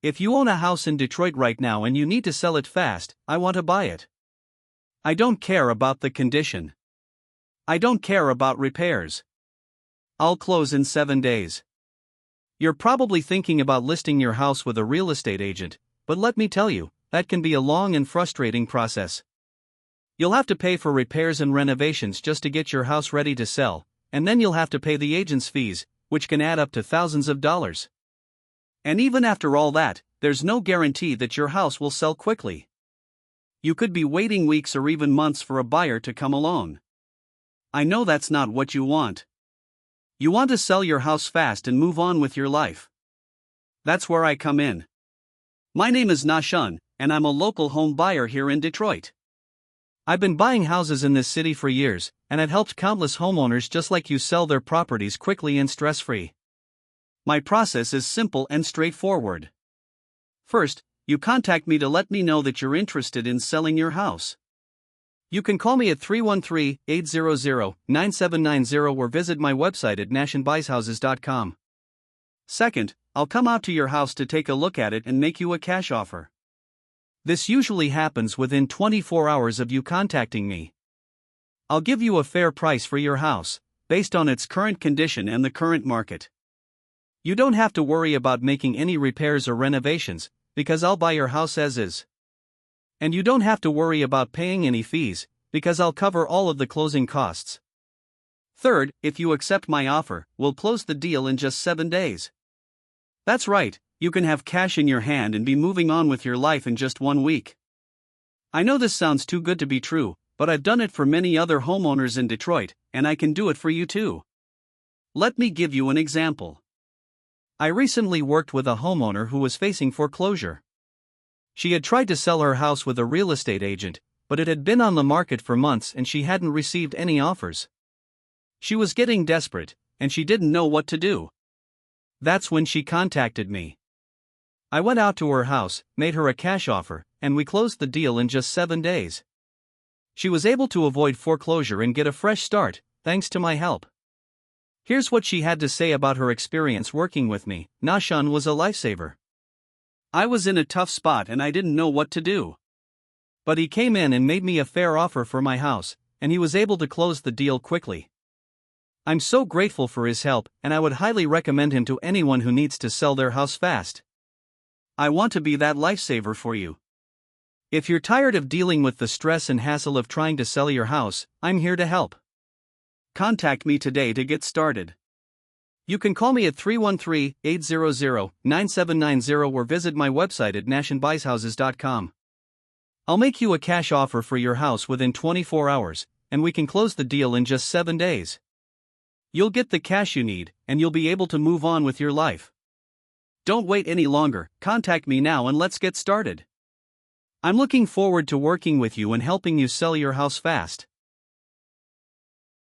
If you own a house in Detroit right now and you need to sell it fast, I want to buy it. I don't care about the condition. I don't care about repairs. I'll close in 7 days. You're probably thinking about listing your house with a real estate agent, but let me tell you, that can be a long and frustrating process. You'll have to pay for repairs and renovations just to get your house ready to sell, and then you'll have to pay the agent's fees, which can add up to thousands of dollars. And even after all that, there's no guarantee that your house will sell quickly. You could be waiting weeks or even months for a buyer to come along. I know that's not what you want. You want to sell your house fast and move on with your life. That's where I come in. My name is Nashun, and I'm a local home buyer here in Detroit. I've been buying houses in this city for years, and I've helped countless homeowners just like you sell their properties quickly and stress-free. My process is simple and straightforward. First, you contact me to let me know that you're interested in selling your house. You can call me at 313-800-9790 or visit my website at nashunbuyshouses.com. Second, I'll come out to your house to take a look at it and make you a cash offer. This usually happens within 24 hours of you contacting me. I'll give you a fair price for your house, based on its current condition and the current market. You don't have to worry about making any repairs or renovations, because I'll buy your house as is. And you don't have to worry about paying any fees, because I'll cover all of the closing costs. Third, if you accept my offer, we'll close the deal in just 7 days. That's right, you can have cash in your hand and be moving on with your life in just 1 week. I know this sounds too good to be true, but I've done it for many other homeowners in Detroit, and I can do it for you too. Let me give you an example. I recently worked with a homeowner who was facing foreclosure. She had tried to sell her house with a real estate agent, but it had been on the market for months and she hadn't received any offers. She was getting desperate, and she didn't know what to do. That's when she contacted me. I went out to her house, made her a cash offer, and we closed the deal in just 7 days. She was able to avoid foreclosure and get a fresh start, thanks to my help. Here's what she had to say about her experience working with me. Nashun was a lifesaver. I was in a tough spot and I didn't know what to do. But he came in and made me a fair offer for my house, and he was able to close the deal quickly. I'm so grateful for his help, and I would highly recommend him to anyone who needs to sell their house fast. I want to be that lifesaver for you. If you're tired of dealing with the stress and hassle of trying to sell your house, I'm here to help. Contact me today to get started. You can call me at 313-800-9790 or visit my website at nashunbuyshouses.com. I'll make you a cash offer for your house within 24 hours, and we can close the deal in just 7 days. You'll get the cash you need, and you'll be able to move on with your life. Don't wait any longer, contact me now and let's get started. I'm looking forward to working with you and helping you sell your house fast.